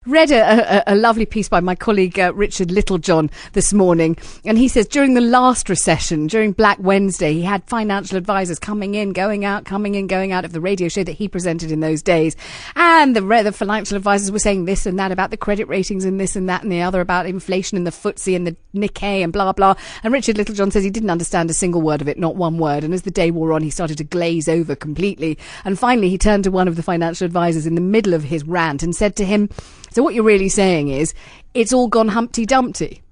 read a lovely piece by my colleague Richard Littlejohn this morning, and he says during the last recession, during Black Wednesday, he had financial advisors coming in, going out of the radio show that he presented in those days, and the financial advisors were saying this and that about the credit ratings and this and that and the other, about inflation and the FTSE and the Nikkei and blah blah. And Richard Littlejohn says he didn't understand a single word of it, not one word. And as the day wore on, he started to glaze over completely. And finally, he turned to one of the financial advisors in the middle of his rant and said to him, "So what you're really saying is it's all gone Humpty Dumpty?"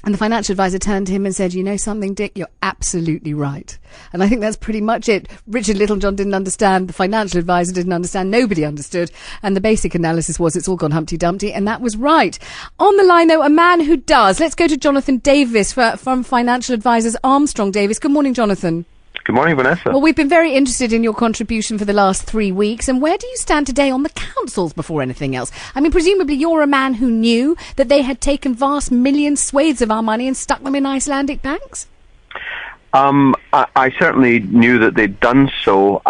And the financial advisor turned to him and said, "You know something, Dick, you're absolutely right." And I think that's pretty much it. Richard Littlejohn didn't understand, the financial advisor didn't understand, nobody understood. And the basic analysis was it's all gone Humpty Dumpty, and that was right. On the line, though, a man who does. Let's go to Jonathan Davis from Financial Advisors Armstrong Davis. Good morning, Jonathan. Good morning, Vanessa. Well, we've been very interested in your contribution for the last 3 weeks. And where do you stand today on the councils before anything else? I mean, presumably you're a man who knew that they had taken vast million swathes of our money and stuck them in Icelandic banks? I certainly knew that they'd done so.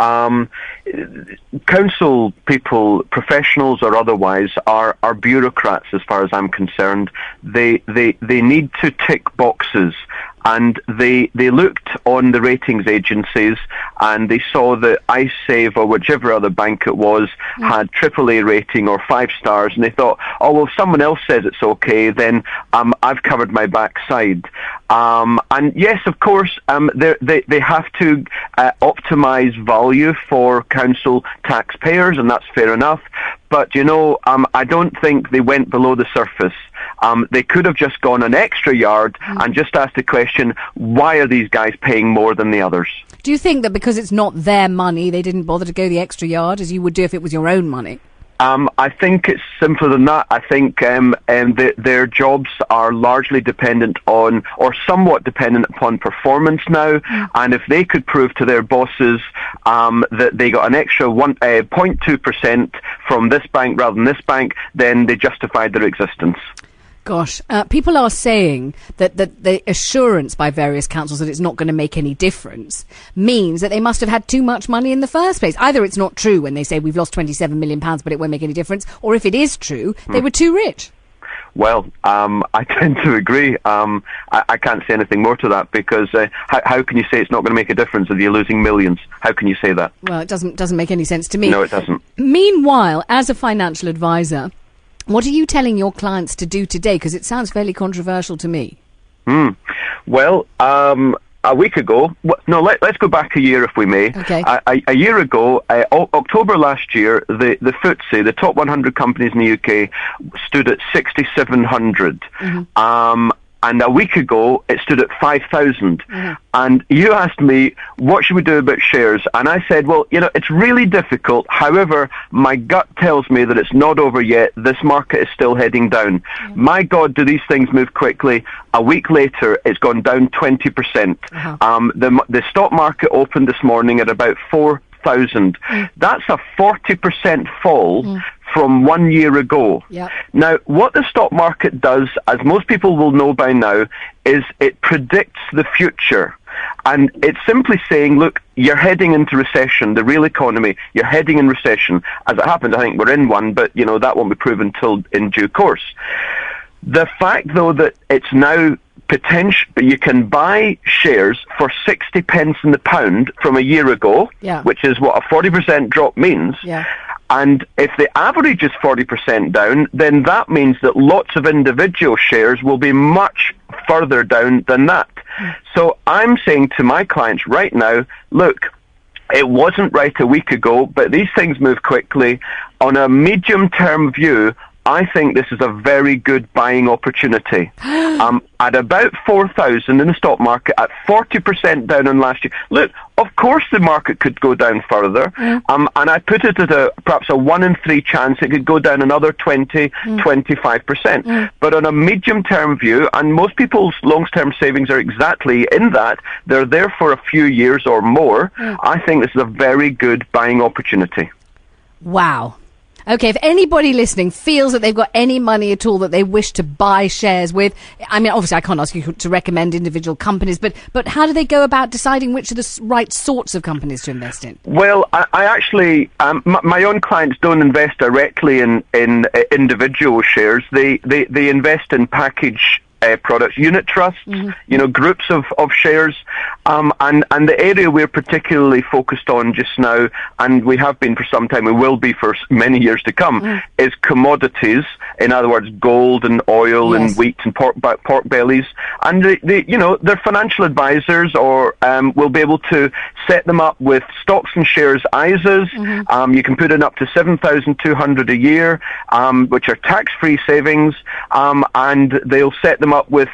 Council people, professionals or otherwise, are bureaucrats as far as I'm concerned. They need to tick boxes. And they looked on the ratings agencies and they saw that iSave or whichever other bank it was had AAA rating or 5 stars, and they thought, oh, well, if someone else says it's okay, then I've covered my backside. And yes, of course, they have to optimise value for council taxpayers, and that's fair enough. But, you know, I don't think they went below the surface. They could have just gone an extra yard and just asked the question, why are these guys paying more than the others? Do you think that because it's not their money, they didn't bother to go the extra yard, as you would do if it was your own money? I think it's simpler than that. I think their jobs are largely dependent on, or somewhat dependent upon, performance now. And if they could prove to their bosses that they got an extra 0.2% from this bank rather than this bank, then they justified their existence. Gosh, people are saying that the assurance by various councils that it's not going to make any difference means that they must have had too much money in the first place. Either it's not true when they say we've lost £27 million, but it won't make any difference, or if it is true, they were too rich. Well, I tend to agree. I can't say anything more to that because how can you say it's not going to make a difference if you're losing millions? How can you say that? Well, it doesn't make any sense to me. No, it doesn't. Meanwhile, as a financial advisor, what are you telling your clients to do today? Because it sounds fairly controversial to me. Well, a week ago, let's go back a year if we may. Okay. A year ago, October last year, the FTSE, the top 100 companies in the UK, stood at 6,700. And a week ago, it stood at 5,000. And you asked me, what should we do about shares? And I said, well, you know, it's really difficult. However, my gut tells me that it's not over yet. This market is still heading down. My God, do these things move quickly? A week later, it's gone down 20%. The stock market opened this morning at about 4,000. That's a 40% fall from 1 year ago. Now, what the stock market does, as most people will know by now, is it predicts the future. And it's simply saying, look, you're heading into recession, the real economy, you're heading in recession. As it happens, I think we're in one, but, you know, that won't be proven until in due course. The fact, though, that it's now you can buy shares for 60 pence in the pound from a year ago, which is what a 40% drop means. And if the average is 40% down, then that means that lots of individual shares will be much further down than that. So I'm saying to my clients right now, look, it wasn't right a week ago, but these things move quickly. On a medium-term view, I think this is a very good buying opportunity. At about 4,000 in the stock market, at 40% down on last year. Look, of course the market could go down further. And I put it at perhaps a 1 in 3 chance it could go down another 25%. But on a medium-term view, and most people's long-term savings are exactly in that, they're there for a few years or more, I think this is a very good buying opportunity. Wow. Okay, if anybody listening feels that they've got any money at all that they wish to buy shares with, I mean, obviously I can't ask you to recommend individual companies, but how do they go about deciding which are the right sorts of companies to invest in? Well, I actually, my own clients don't invest directly in individual shares. They invest in package products, unit trusts, groups of shares, and the area we're particularly focused on just now, and we have been for some time, we will be for many years to come, is commodities. In other words, gold and oil and wheat and pork bellies, and their financial advisors will be able to set them up with stocks and shares ISAs. You can put in up to $7,200 a year, which are tax-free savings, and they'll set them up with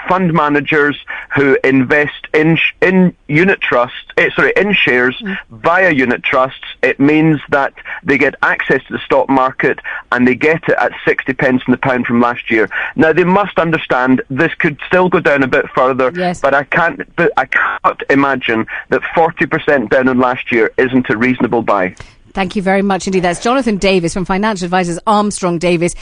fund managers who invest in unit trusts, in shares via unit trusts. It means that they get access to the stock market and they get it at 60 pence in the pound from last year. Now they must understand this could still go down a bit further, but I can't imagine that 40% down on last year isn't a reasonable buy. Thank you very much indeed. That's Jonathan Davis from financial advisors Armstrong Davis.